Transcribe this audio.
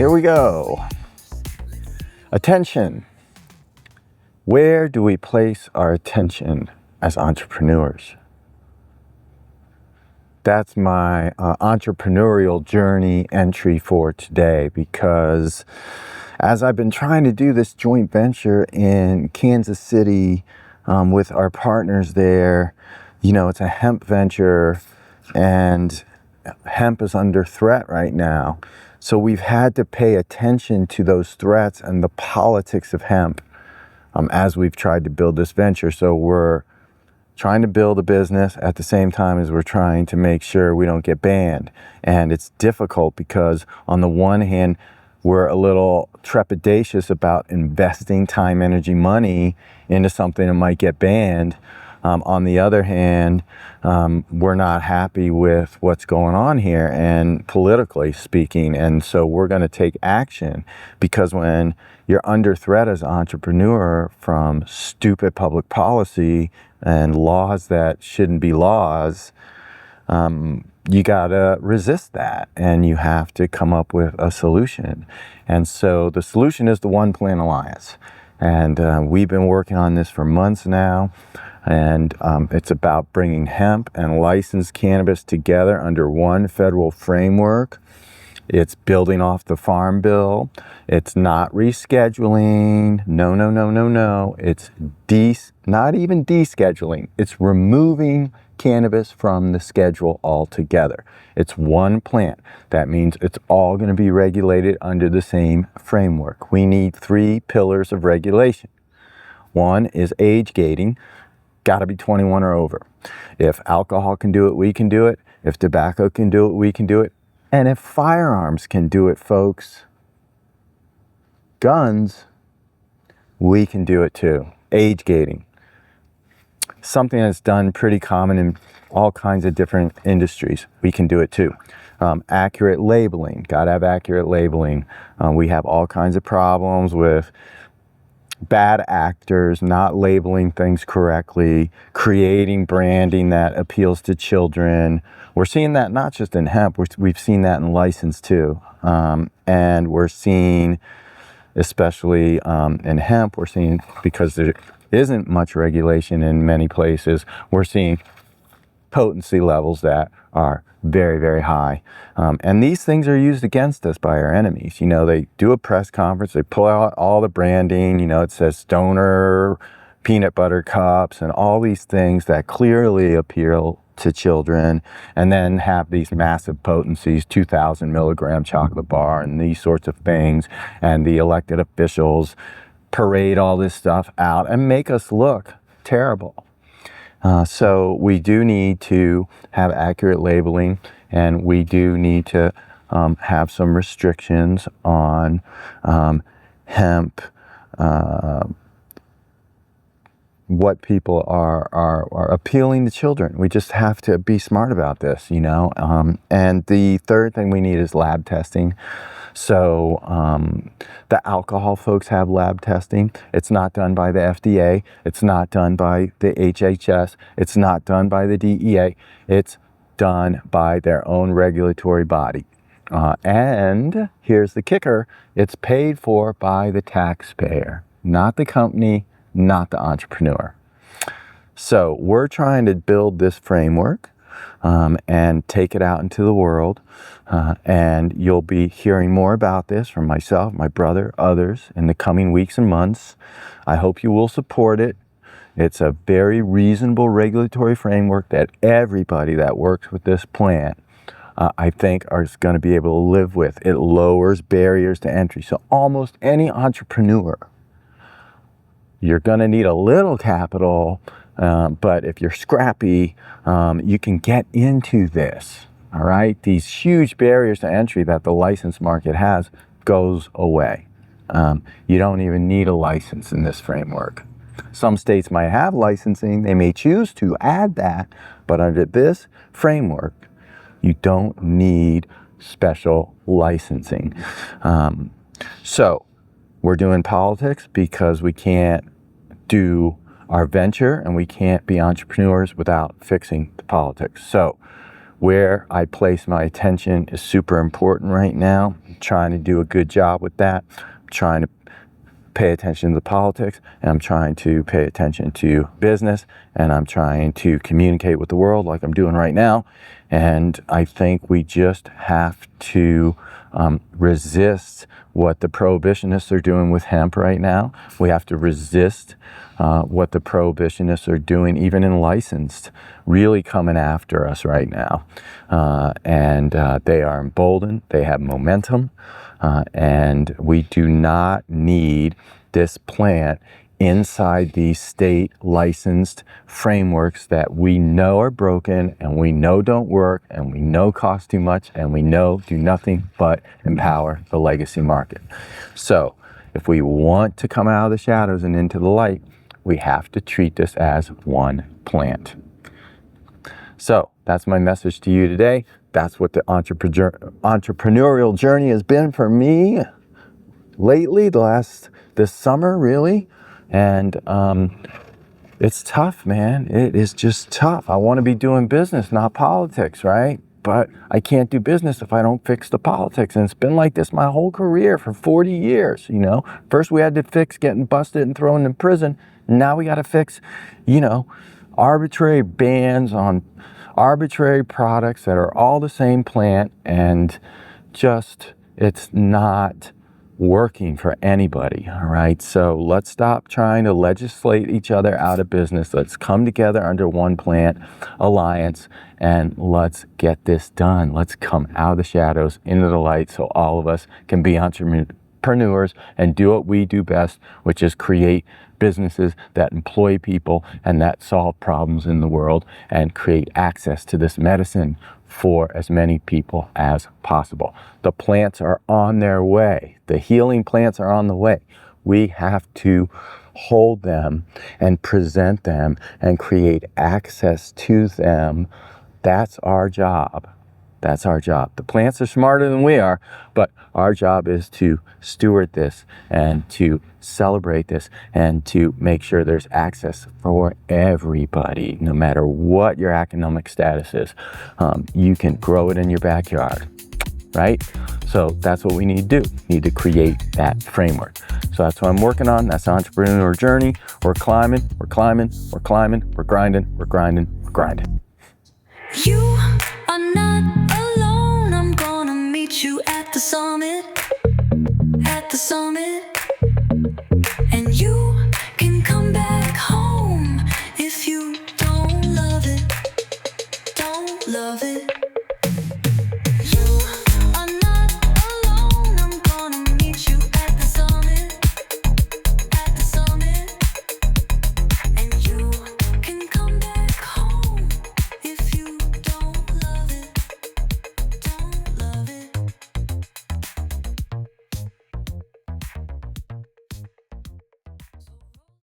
here we go. Attention. Where do we place our attention as entrepreneurs? That's my entrepreneurial journey entry for today, because as I've been trying to do this joint venture in Kansas City with our partners there, it's a hemp venture, and hemp is under threat right now. So we've had to pay attention to those threats and the politics of hemp as we've tried to build this venture. So we're trying to build a business at the same time as we're trying to make sure we don't get banned. And it's difficult because on the one hand, we're a little trepidatious about investing time, energy, money into something that might get banned. On the other hand, we're not happy with what's going on here, and politically speaking, and so we're going to take action, because when you're under threat as an entrepreneur from stupid public policy and laws that shouldn't be laws, you got to resist that, and you have to come up with a solution. And so the solution is the One Plant Alliance, and we've been working on this for months now. And it's about bringing hemp and licensed cannabis together under one federal framework. It's building off the Farm Bill. It's not rescheduling. No. It's not even descheduling. It's removing cannabis from the schedule altogether. It's one plant. That means it's all going to be regulated under the same framework. We need 3 pillars of regulation. One is age gating. Got to be 21 or over. If alcohol can do it, we can do it. If tobacco can do it, we can do it. And if firearms can do it, folks, guns, we can do it too. Age gating. Something that's done pretty common in all kinds of different industries. We can do it too. Accurate labeling. Got to have accurate labeling. We have all kinds of problems with bad actors not labeling things correctly, creating branding that appeals to children. We're seeing that not just in hemp, we've seen that in license too. And we're seeing, especially in hemp, we're seeing, because there isn't much regulation in many places, we're seeing potency levels that are very, very high. And these things are used against us by our enemies. They do a press conference, they pull out all the branding, it says Stoner, peanut butter cups, and all these things that clearly appeal to children, and then have these massive potencies, 2,000 milligram chocolate bar, and these sorts of things. And the elected officials parade all this stuff out and make us look terrible. So we do need to have accurate labeling, and we do need to have some restrictions on hemp, what people are appealing to children. We just have to be smart about this, and the third thing we need is lab testing. So the alcohol folks have lab testing. It's not done by the FDA. It's not done by the HHS. It's not done by the DEA. It's done by their own regulatory body. And here's the kicker. It's paid for by the taxpayer, not the company, not the entrepreneur. So we're trying to build this framework and take it out into the world. And you'll be hearing more about this from myself, my brother, others in the coming weeks and months. I hope you will support it. It's a very reasonable regulatory framework that everybody that works with this plant, I think, is going to be able to live with. It lowers barriers to entry. So almost any entrepreneur, you're going to need a little capital, but if you're scrappy, you can get into this. All right, these huge barriers to entry that the license market has goes away. You don't even need a license in this framework. Some states might have licensing. They may choose to add that, but under this framework, you don't need special licensing. So we're doing politics because we can't do our venture and we can't be entrepreneurs without fixing the politics. So where I place my attention is super important right now. trying to do a good job with that. I'm trying to pay attention to politics, and I'm trying to pay attention to business, and I'm trying to communicate with the world like I'm doing right now. And I think we just have to resist what the prohibitionists are doing with hemp right now. We have to resist what the prohibitionists are doing, even in licensed, really coming after us right now. And they are emboldened, they have momentum, and we do not need this plant inside these state licensed frameworks that we know are broken and we know don't work and we know cost too much and we know do nothing but empower the legacy market. So if we want to come out of the shadows and into the light, we have to treat this as one plant. So that's my message to you today. That's what the entrepreneurial journey has been for me lately, this summer, really. And it's tough, man. It is just tough. I want to be doing business, not politics, right? But I can't do business if I don't fix the politics. And it's been like this my whole career for 40 years, you know. First we had to fix getting busted and thrown in prison. Now we got to fix, you know, arbitrary bans on arbitrary products that are all the same plant, and just, it's not working for anybody. All right, so let's stop trying to legislate each other out of business. Let's come together under one plant alliance and let's get this done. Let's come out of the shadows into the light so all of us can be entrepreneurs and do what we do best, which is create businesses that employ people and that solve problems in the world and create access to this medicine for as many people as possible. The plants are on their way. The healing plants are on the way. We have to hold them and present them and create access to them. That's our job. That's our job. The plants are smarter than we are, but our job is to steward this and to celebrate this and to make sure there's access for everybody, no matter what your economic status is. You can grow it in your backyard, right? So that's what we need to do. We need to create that framework. So that's what I'm working on. That's the entrepreneur journey. We're climbing, we're climbing, we're climbing, we're grinding, we're grinding, we're grinding. You are not alone. I'm gonna meet you at the summit. At the summit. And you can come back home if you don't love it. Don't love it.